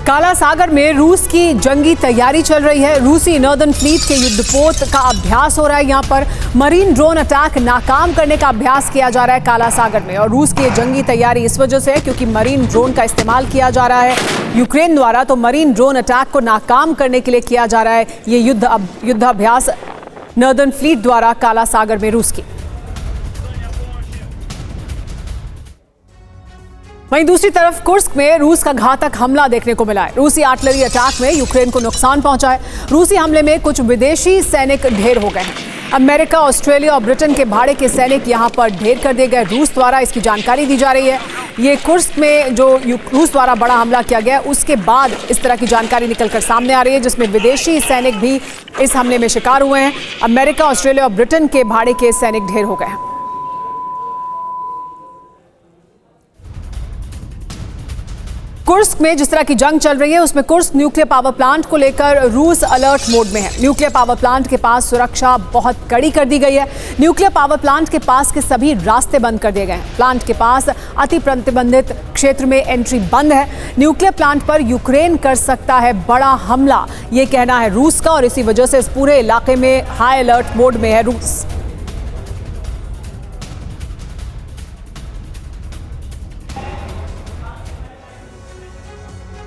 काला सागर में रूस की जंगी तैयारी चल रही है। रूसी नॉर्दर्न फ्लीट के युद्धपोत का अभ्यास हो रहा है। यहाँ पर मरीन ड्रोन अटैक नाकाम करने का अभ्यास किया जा रहा है काला सागर में। और रूस की जंगी तैयारी इस वजह से है क्योंकि मरीन ड्रोन का इस्तेमाल किया जा रहा है यूक्रेन द्वारा। तो मरीन ड्रोन अटैक को नाकाम करने के लिए किया जा रहा है ये युद्धाभ्यास नॉर्दर्न फ्लीट द्वारा काला सागर में रूस की। वहीं दूसरी तरफ कुर्स्क में रूस का घातक हमला देखने को मिला है। रूसी आर्टिलरी अटैक में यूक्रेन को नुकसान पहुंचा है। रूसी हमले में कुछ विदेशी सैनिक ढेर हो गए हैं। अमेरिका, ऑस्ट्रेलिया और ब्रिटेन के भाड़े के सैनिक यहां पर ढेर कर दिए गए। रूस द्वारा इसकी जानकारी दी जा रही है। ये कुर्स्क में जो रूस द्वारा बड़ा हमला किया गया उसके बाद इस तरह की जानकारी निकलकर सामने आ रही है जिसमें विदेशी सैनिक भी इस हमले में शिकार हुए हैं। अमेरिका, ऑस्ट्रेलिया और ब्रिटेन के भाड़े के सैनिक ढेर हो गए हैं। कुर्स्क में जिस तरह की जंग चल रही है उसमें कुर्स्क न्यूक्लियर पावर प्लांट को लेकर रूस अलर्ट मोड में है। न्यूक्लियर पावर प्लांट के पास सुरक्षा बहुत कड़ी कर दी गई है। न्यूक्लियर पावर प्लांट के पास के सभी रास्ते बंद कर दिए गए हैं। प्लांट के पास अति प्रतिबंधित क्षेत्र में एंट्री बंद है। न्यूक्लियर प्लांट पर यूक्रेन कर सकता है बड़ा हमला, ये कहना है रूस का, और इसी वजह से इस पूरे इलाके में हाई अलर्ट मोड में है रूस।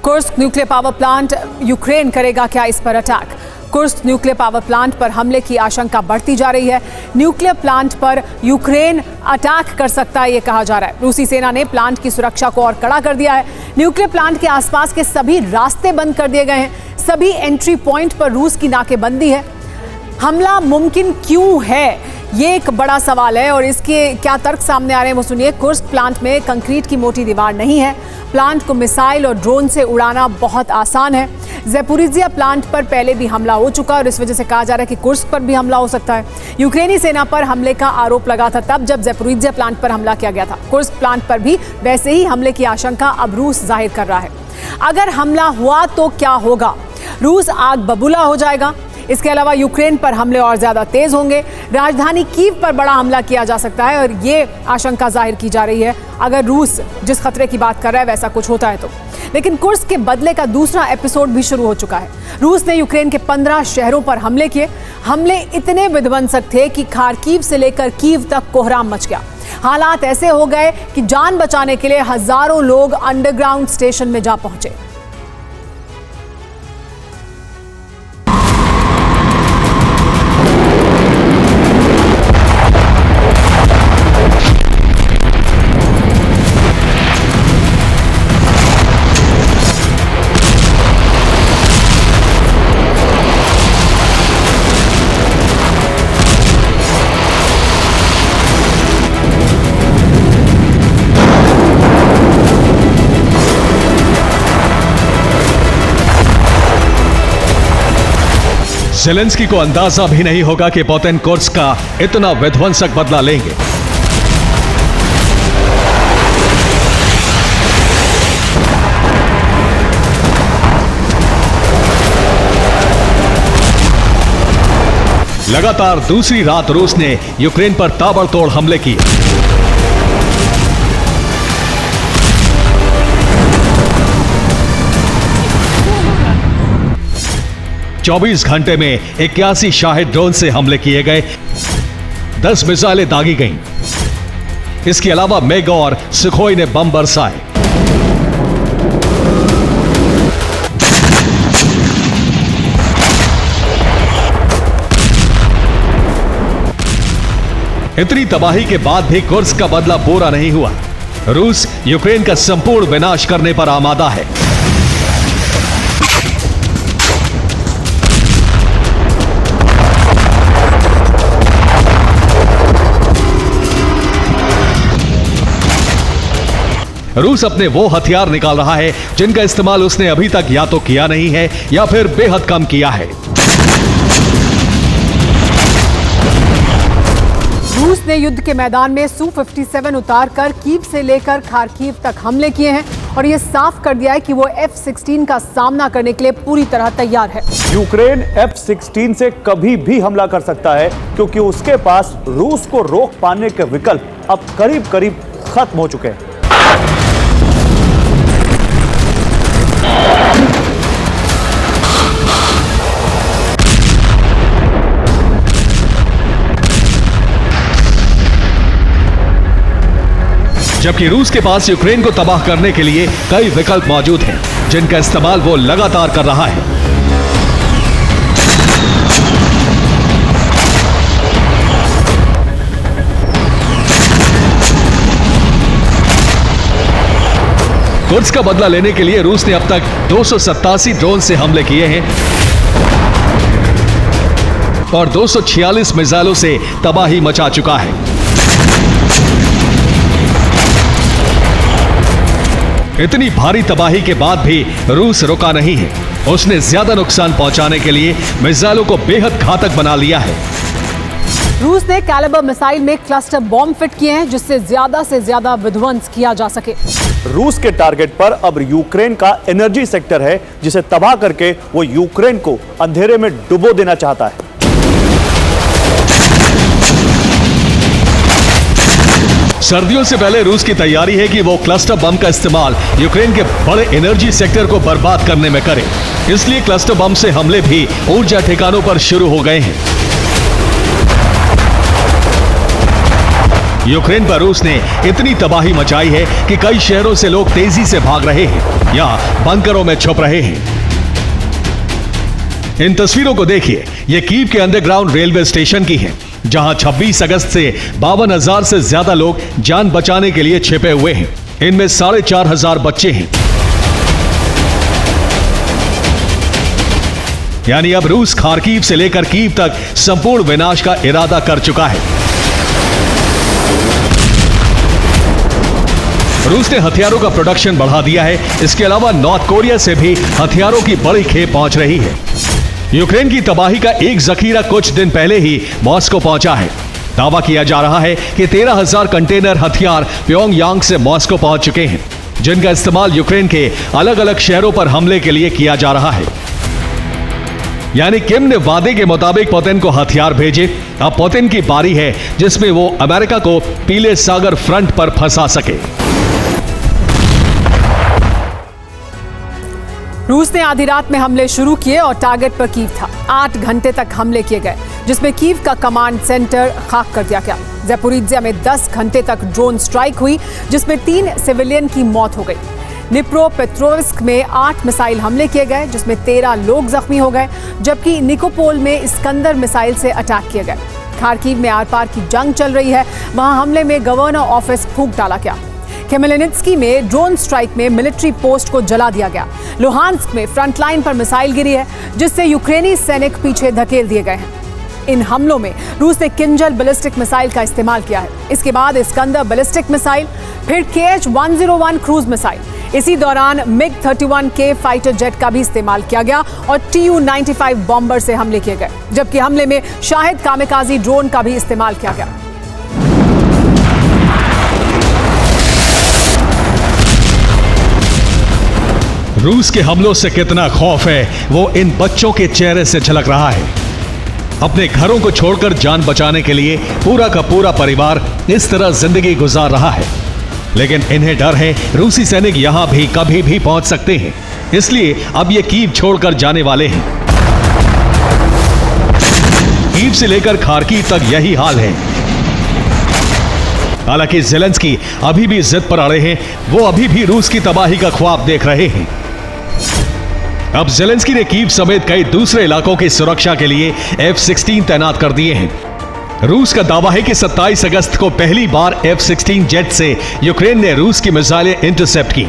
Kursk nuclear power plant, Ukraine करेगा क्या इस पर attack? Kursk nuclear power plant पर हमले की आशंका बढ़ती जा रही है। न्यूक्लियर प्लांट पर यूक्रेन अटैक कर सकता है ये कहा जा रहा है। रूसी सेना ने प्लांट की सुरक्षा को और कड़ा कर दिया है। न्यूक्लियर प्लांट के आसपास के सभी रास्ते बंद कर दिए गए हैं। सभी एंट्री पॉइंट पर रूस की नाकेबंदी है। हमला मुमकिन क्यों है, ये एक बड़ा सवाल है और इसके क्या तर्क सामने आ रहे हैं वो सुनिए। कुर्स्क प्लांट में कंक्रीट की मोटी दीवार नहीं है। प्लांट को मिसाइल और ड्रोन से उड़ाना बहुत आसान है। ज़ैपोरिज़िया प्लांट पर पहले भी हमला हो चुका है और इस वजह से कहा जा रहा है कि कुर्स्क पर भी हमला हो सकता है। यूक्रेनी सेना पर हमले का आरोप लगा था तब जब ज़ैपोरिज़िया प्लांट पर हमला किया गया था। कुर्स्क प्लांट पर भी वैसे ही हमले की आशंका अब रूस जाहिर कर रहा है। अगर हमला हुआ तो क्या होगा? रूस आग बबूला हो जाएगा। इसके अलावा यूक्रेन पर हमले और ज्यादा तेज होंगे। राजधानी कीव पर बड़ा हमला किया जा सकता है और ये आशंका जाहिर की जा रही है अगर रूस जिस खतरे की बात कर रहा है वैसा कुछ होता है तो। लेकिन कुर्स्क के बदले का दूसरा एपिसोड भी शुरू हो चुका है। रूस ने यूक्रेन के 15 शहरों पर हमले किए। हमले इतने विध्वंसक थे कि खार्किव से लेकर कीव तक कोहराम मच गया। हालात ऐसे हो गए कि जान बचाने के लिए हजारों लोग अंडरग्राउंड स्टेशन में जा पहुंचे। ज़ेलेंस्की को अंदाजा भी नहीं होगा कि पुतिन कुर्स्क का इतना विध्वंसक बदला लेंगे। लगातार दूसरी रात रूस ने यूक्रेन पर ताबड़तोड़ हमले किए। चौबीस घंटे में 81 शाहिद ड्रोन से हमले किए गए। 10 मिसाइलें दागी गईं। इसके अलावा मेग और सुखोई ने बम बरसाए। इतनी तबाही के बाद भी कुर्स्क का बदला पूरा नहीं हुआ। रूस यूक्रेन का संपूर्ण विनाश करने पर आमादा है। रूस अपने वो हथियार निकाल रहा है जिनका इस्तेमाल उसने अभी तक या तो किया नहीं है या फिर बेहद कम किया है। रूस ने युद्ध के मैदान में Su-57 उतारकर कीव से लेकर खार्किव तक हमले किए हैं और ये साफ कर दिया है कि वो F-16 का सामना करने के लिए पूरी तरह तैयार है। यूक्रेन F-16 से कभी भी हमला कर सकता है क्योंकि उसके पास रूस को रोक पाने के विकल्प अब करीब करीब खत्म हो चुके हैं। जबकि रूस के पास यूक्रेन को तबाह करने के लिए कई विकल्प मौजूद हैं, जिनका इस्तेमाल वो लगातार कर रहा है। कुर्स्क का बदला लेने के लिए रूस ने अब तक 287 ड्रोन से हमले किए हैं और 246 मिसाइलों से तबाही मचा चुका है। इतनी भारी तबाही के बाद भी रूस रुका नहीं है। उसने ज्यादा नुकसान पहुंचाने के लिए मिसाइलों को बेहद घातक बना लिया है। रूस ने कैलिबर मिसाइल में क्लस्टर बॉम्ब फिट किए हैं, जिससे से ज्यादा विध्वंस किया जा सके। रूस के टारगेट पर अब यूक्रेन का एनर्जी सेक्टर है, जिसे तबाह करके वो यूक्रेन को अंधेरे में डुबो देना चाहता है। सर्दियों से पहले रूस की तैयारी है कि वो क्लस्टर बम का इस्तेमाल यूक्रेन के बड़े एनर्जी सेक्टर को बर्बाद करने में करे। इसलिए क्लस्टर बम से हमले भी ऊर्जा ठिकानों पर शुरू हो गए हैं। यूक्रेन पर रूस ने इतनी तबाही मचाई है कि कई शहरों से लोग तेजी से भाग रहे हैं या बंकरों में छुप रहे हैं। इन तस्वीरों को देखिए, ये कीव के अंडरग्राउंड रेलवे स्टेशन की हैं, जहां 26 अगस्त से 52,000 से ज्यादा लोग जान बचाने के लिए छिपे हुए हैं। इनमें 4,500 बच्चे हैं। यानी अब रूस खार्कीव से लेकर कीव तक संपूर्ण विनाश का इरादा कर चुका है। रूस ने हथियारों का प्रोडक्शन बढ़ा दिया है। इसके अलावा नॉर्थ कोरिया से भी हथियारों की बड़ी खेप पहुंच रही है। यूक्रेन की तबाही का एक जखीरा कुछ दिन पहले ही मॉस्को पहुंचा है। दावा किया जा रहा है कि 13,000 कंटेनर हथियार प्योंगयांग से मॉस्को पहुंच चुके हैं, जिनका इस्तेमाल यूक्रेन के अलग अलग शहरों पर हमले के लिए किया जा रहा है। यानी किम ने वादे के मुताबिक पुतिन को हथियार भेजे। अब पुतिन की बारी है, जिसमें वो अमेरिका को पीले सागर फ्रंट पर फंसा सके। रूस ने आधी रात में हमले शुरू किए और टारगेट पर कीव था। 8 घंटे तक हमले किए गए, जिसमें कीव का कमांड सेंटर खाक कर दिया गया। ज़ैपोरिज़िया में 10 घंटे तक ड्रोन स्ट्राइक हुई, जिसमें 3 सिविलियन की मौत हो गई। निप्रोपेट्रोव्स्क में 8 मिसाइल हमले किए गए, जिसमें 13 लोग जख्मी हो गए, जबकि निकोपोल में इस्कंदर मिसाइल से अटैक किए गए। खार्कीव में आर पार की जंग चल रही है, वहां हमले में गवर्नर ऑफिस फूंक डाला गया। खेमेलनित्स्की में ड्रोन स्ट्राइक में मिलिट्री पोस्ट को जला दिया गया। लुहांस्क में फ्रंटलाइन पर मिसाइल गिरी है, जिससे यूक्रेनी सैनिक पीछे धकेल दिए गए हैं। इन हमलों में रूस ने किंजल बैलिस्टिक मिसाइल का इस्तेमाल किया है। इसके बाद इस्कंदर बैलिस्टिक मिसाइल, फिर KH-101 क्रूज मिसाइल। इसी दौरान MiG-31K फाइटर जेट का भी इस्तेमाल किया गया और Tu-95 बॉम्बर से हमले किए गए, जबकि हमले में शाहिद कामिकाजी ड्रोन का भी इस्तेमाल किया गया। रूस के हमलों से कितना खौफ है, वो इन बच्चों के चेहरे से झलक रहा है। अपने घरों को छोड़कर जान बचाने के लिए पूरा का पूरा परिवार इस तरह जिंदगी गुजार रहा है। लेकिन इन्हें डर है, रूसी सैनिक यहां भी कभी भी पहुंच सकते हैं। इसलिए अब ये कीव छोड़कर जाने वाले हैं। कीव से लेकर खार्कीव तक यही हाल है। हालांकि ज़ेलेंस्की अभी भी जिद पर अड़े हैं। वो अभी भी रूस की तबाही का ख्वाब देख रहे हैं। अब ज़ेलेंस्की ने कीव समेत कई दूसरे इलाकों की सुरक्षा के लिए F-16 तैनात कर दिए हैं। रूस का दावा है कि 27 अगस्त को पहली बार F-16 जेट से यूक्रेन ने रूस की मिसाइलें इंटरसेप्ट की।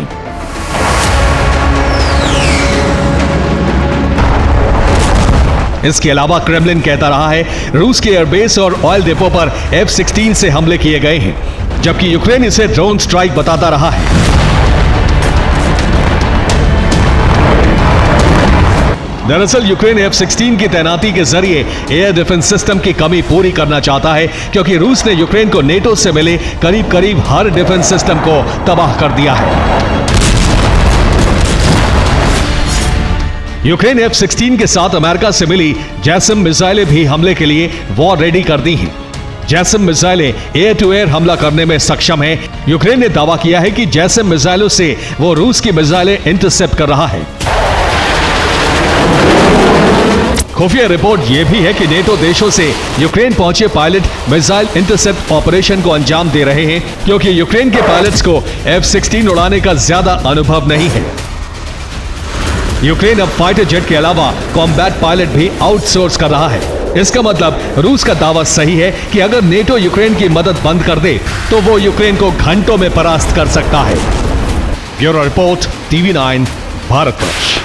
इसके अलावा क्रेमलिन कहता रहा है, रूस के एयरबेस और ऑयल डिपो पर F-16 से हमले किए गए हैं, जबकि यूक्रेन इसे ड्रोन स्ट्राइक बताता रहा है। दरअसल यूक्रेन F-16 की तैनाती के जरिए एयर डिफेंस सिस्टम की कमी पूरी करना चाहता है, क्योंकि रूस ने यूक्रेन को नेटो से मिले करीब करीब हर डिफेंस सिस्टम को तबाह कर दिया है। यूक्रेन F-16 के साथ अमेरिका से मिली जैसम मिसाइलें भी हमले के लिए वॉर रेडी कर दी हैं। जैसम मिसाइलें एयर टू एयर हमला करने में सक्षम है। यूक्रेन ने दावा किया है कि जैसम मिसाइलों से वो रूस की मिसाइलें इंटरसेप्ट कर रहा है। खुफिया रिपोर्ट यह भी है कि नेटो देशों से यूक्रेन पहुंचे पायलट मिसाइल इंटरसेप्ट ऑपरेशन को अंजाम दे रहे हैं, क्योंकि यूक्रेन के पायलट्स को F-16 उड़ाने का ज्यादा अनुभव नहीं है। यूक्रेन अब फाइटर जेट के अलावा कॉम्बैट पायलट भी आउटसोर्स कर रहा है। इसका मतलब रूस का दावा सही है कि अगर नेटो यूक्रेन की मदद बंद कर दे तो वो यूक्रेन को घंटों में परास्त कर सकता है। Bureau report, TV9, Bharatvarsh.